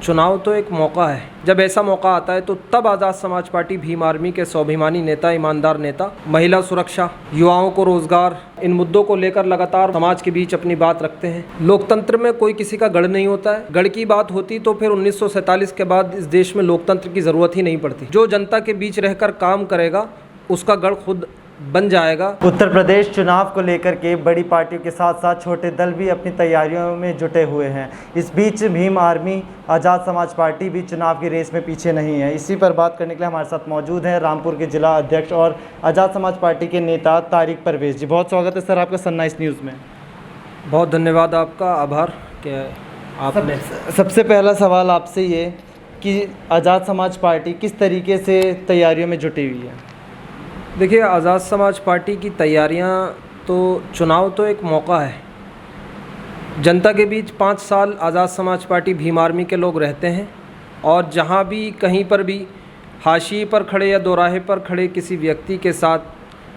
चुनाव तो एक मौका है। जब ऐसा मौका आता है तो तब आज़ाद समाज पार्टी भीम आर्मी के स्वाभिमानी नेता, ईमानदार नेता, महिला सुरक्षा, युवाओं को रोजगार, इन मुद्दों को लेकर लगातार समाज के बीच अपनी बात रखते हैं। लोकतंत्र में कोई किसी का गढ़ नहीं होता है। गढ़ की बात होती तो फिर 1947 के बाद इस देश में लोकतंत्र की ज़रूरत ही नहीं पड़ती। जो जनता के बीच रहकर काम करेगा उसका गढ़ खुद बन जाएगा। उत्तर प्रदेश चुनाव को लेकर के बड़ी पार्टियों के साथ साथ छोटे दल भी अपनी तैयारियों में जुटे हुए हैं। इस बीच भीम आर्मी, आज़ाद समाज पार्टी भी चुनाव की रेस में पीछे नहीं है। इसी पर बात करने के लिए हमारे साथ मौजूद हैं रामपुर के जिला अध्यक्ष और आज़ाद समाज पार्टी के नेता तारिक परवेज़ जी। बहुत स्वागत है सर आपका सनराइज न्यूज़ में। बहुत धन्यवाद आपका, आभार कि आपने। सबसे पहला सवाल आपसे ये कि आज़ाद समाज पार्टी किस तरीके से तैयारियों में जुटी हुई है? देखिए, आज़ाद समाज पार्टी की तैयारियां तो, चुनाव तो एक मौका है। जनता के बीच 5 साल आज़ाद समाज पार्टी भीम आर्मी के लोग रहते हैं और जहां भी कहीं पर भी हाशिए पर खड़े या दोराहे पर खड़े किसी व्यक्ति के साथ,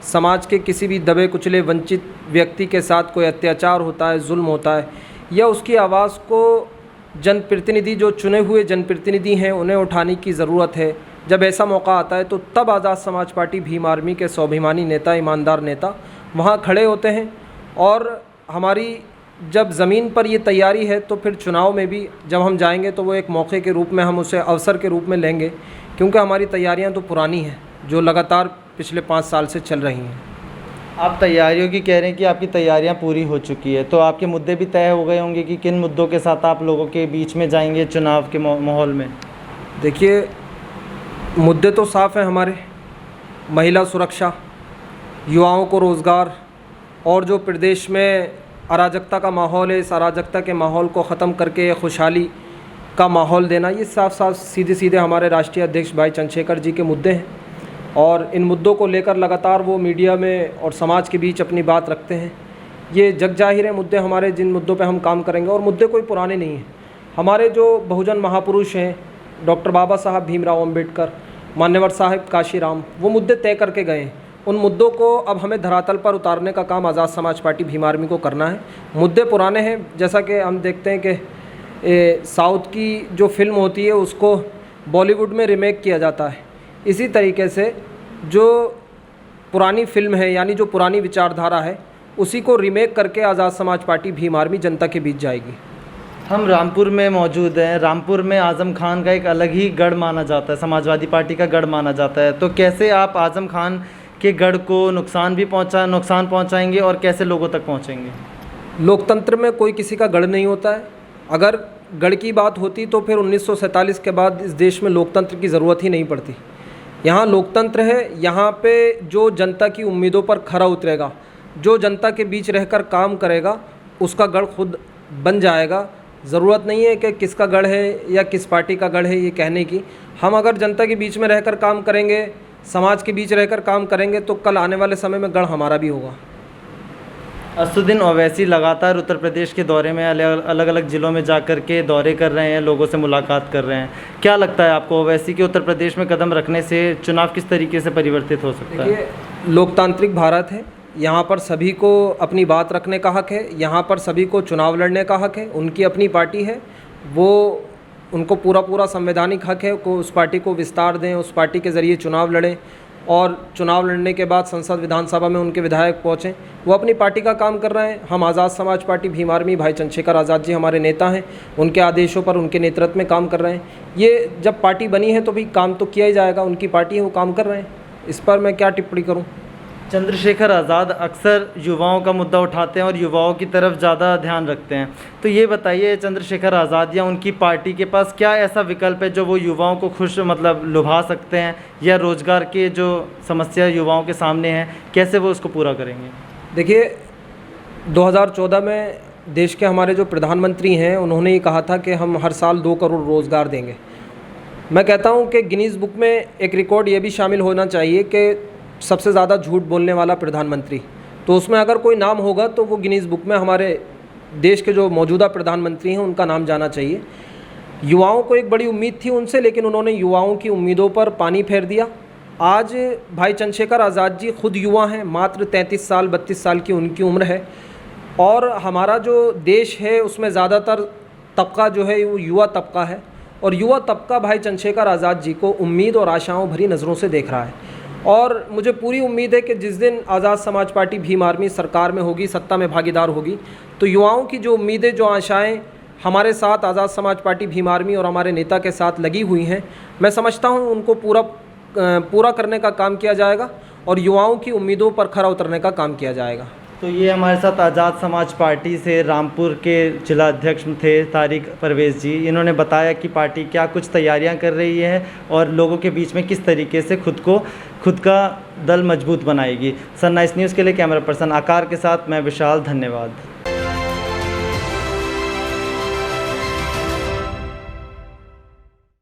समाज के किसी भी दबे कुचले वंचित व्यक्ति के साथ कोई अत्याचार होता है, जुल्म होता है, या उसकी आवाज़ को जनप्रतिनिधि, जो चुने हुए जनप्रतिनिधि हैं, उन्हें उठाने की ज़रूरत है। जब ऐसा मौका आता है तो तब आज़ाद समाज पार्टी भीम आर्मी के स्वाभिमानी नेता, ईमानदार नेता वहाँ खड़े होते हैं। और हमारी जब ज़मीन पर ये तैयारी है तो फिर चुनाव में भी जब हम जाएंगे तो वो एक मौके के रूप में हम उसे अवसर के रूप में लेंगे, क्योंकि हमारी तैयारियाँ तो पुरानी हैं जो लगातार पिछले 5 साल से चल रही हैं। आप तैयारियों की कह रहे हैं कि आपकी तैयारियां पूरी हो चुकी है, तो आपके मुद्दे भी तय हो गए होंगे कि किन मुद्दों के साथ आप लोगों के बीच में जाएंगे चुनाव के माहौल में? देखिए, मुद्दे तो साफ़ हैं हमारे। महिला सुरक्षा, युवाओं को रोज़गार, और जो प्रदेश में अराजकता का माहौल है, इस अराजकता के माहौल को ख़त्म करके खुशहाली का माहौल देना, ये साफ साफ सीधे सीधे हमारे राष्ट्रीय अध्यक्ष भाई चंद्रशेखर जी के मुद्दे हैं। और इन मुद्दों को लेकर लगातार वो मीडिया में और समाज के बीच अपनी बात रखते हैं। ये जग जाहिर है मुद्दे हमारे, जिन मुद्दों पे हम काम करेंगे। और मुद्दे कोई पुराने नहीं हैं। हमारे जो बहुजन महापुरुष हैं, डॉक्टर बाबा साहब भीमराव अम्बेडकर, मान्यवर साहिब काशीराम, वो मुद्दे तय करके गए हैं। उन मुद्दों को अब हमें धरातल पर उतारने का काम आज़ाद समाज पार्टी भीम आर्मी को करना है। मुद्दे पुराने हैं, जैसा कि हम देखते हैं कि साउथ की जो फिल्म होती है उसको बॉलीवुड में रीमेक किया जाता है। इसी तरीके से जो पुरानी फिल्म है, यानी जो पुरानी विचारधारा है, उसी को रीमेक करके आज़ाद समाज पार्टी भीम आर्मी जनता के बीच जाएगी। हम रामपुर में मौजूद हैं। रामपुर में आज़म खान का एक अलग ही गढ़ माना जाता है, समाजवादी पार्टी का गढ़ माना जाता है। तो कैसे आप आज़म खान के गढ़ को नुकसान पहुंचाएंगे और कैसे लोगों तक पहुंचेंगे? लोकतंत्र में कोई किसी का गढ़ नहीं होता है। अगर गढ़ की बात होती तो फिर 1947 के बाद इस देश में लोकतंत्र की ज़रूरत ही नहीं पड़ती। यहाँ लोकतंत्र है। यहाँ पे जो जनता की उम्मीदों पर खरा उतरेगा, जो जनता के बीच रहकर काम करेगा, उसका गढ़ खुद बन जाएगा। ज़रूरत नहीं है कि किसका गढ़ है या किस पार्टी का गढ़ है ये कहने की। हम अगर जनता के बीच में रहकर काम करेंगे, समाज के बीच रहकर काम करेंगे, तो कल आने वाले समय में गढ़ हमारा भी होगा। असदुद्दीन ओवैसी लगातार उत्तर प्रदेश के दौरे में अलग अलग ज़िलों में जाकर के दौरे कर रहे हैं, लोगों से मुलाकात कर रहे हैं। क्या लगता है आपको, ओवैसी के उत्तर प्रदेश में कदम रखने से चुनाव किस तरीके से परिवर्तित हो सकता है? देखिए, लोकतांत्रिक भारत है। यहाँ पर सभी को अपनी बात रखने का हक है। यहाँ पर सभी को चुनाव लड़ने का हक है। उनकी अपनी पार्टी है, वो उनको पूरा संवैधानिक हक है को उस पार्टी को विस्तार दें, उस पार्टी के ज़रिए चुनाव लड़ें, और चुनाव लड़ने के बाद संसद विधानसभा में उनके विधायक पहुँचें। वो अपनी पार्टी का काम कर रहे हैं। हम आज़ाद समाज पार्टी भीम आर्मी, भाई चंद्रशेखर आज़ाद जी हमारे नेता हैं, उनके आदेशों पर, उनके नेतृत्व में काम कर रहे हैं। ये जब पार्टी बनी है तो भी काम तो किया ही जाएगा। उनकी पार्टी है, वो काम कर रहे हैं। इस पर मैं क्या टिप्पणी करूँ? चंद्रशेखर आज़ाद अक्सर युवाओं का मुद्दा उठाते हैं और युवाओं की तरफ ज़्यादा ध्यान रखते हैं। तो ये बताइए, चंद्रशेखर आज़ाद या उनकी पार्टी के पास क्या ऐसा विकल्प है जो वो युवाओं को लुभा सकते हैं, या रोज़गार के जो समस्या युवाओं के सामने है, कैसे वो उसको पूरा करेंगे? देखिए, 2014 में देश के हमारे जो प्रधानमंत्री हैं, उन्होंने ये कहा था कि हम हर साल 2 करोड़ रोज़गार देंगे। मैं कहता हूँ कि गिनीज़ बुक में एक रिकॉर्ड ये भी शामिल होना चाहिए कि सबसे ज़्यादा झूठ बोलने वाला प्रधानमंत्री, तो उसमें अगर कोई नाम होगा तो वो गिनीज़ बुक में हमारे देश के जो मौजूदा प्रधानमंत्री हैं उनका नाम जाना चाहिए। युवाओं को एक बड़ी उम्मीद थी उनसे, लेकिन उन्होंने युवाओं की उम्मीदों पर पानी फेर दिया। आज भाई चंद्रशेखर आज़ाद जी खुद युवा हैं, मात्र 33 साल 32 साल की उनकी उम्र है। और हमारा जो देश है उसमें ज़्यादातर तबका जो है वो युवा तबका है। और युवा तबका भाई चंद्रशेखर आज़ाद जी को उम्मीद और आशाओं भरी नज़रों से देख रहा है। और मुझे पूरी उम्मीद है कि जिस दिन आज़ाद समाज पार्टी भीम आर्मी सरकार में होगी, सत्ता में भागीदार होगी, तो युवाओं की जो उम्मीदें, जो आशाएं हमारे साथ आज़ाद समाज पार्टी भीम आर्मी और हमारे नेता के साथ लगी हुई हैं, मैं समझता हूं उनको पूरा करने का काम किया जाएगा और युवाओं की उम्मीदों पर खरा उतरने का काम किया जाएगा। तो ये हमारे साथ आज़ाद समाज पार्टी से रामपुर के जिला अध्यक्ष थे तारिक परवेज़ जी। इन्होंने बताया कि पार्टी क्या कुछ तैयारियां कर रही है और लोगों के बीच में किस तरीके से खुद का दल मजबूत बनाएगी। सनराइज़ न्यूज़ के लिए कैमरा पर्सन आकार के साथ मैं विशाल, धन्यवाद।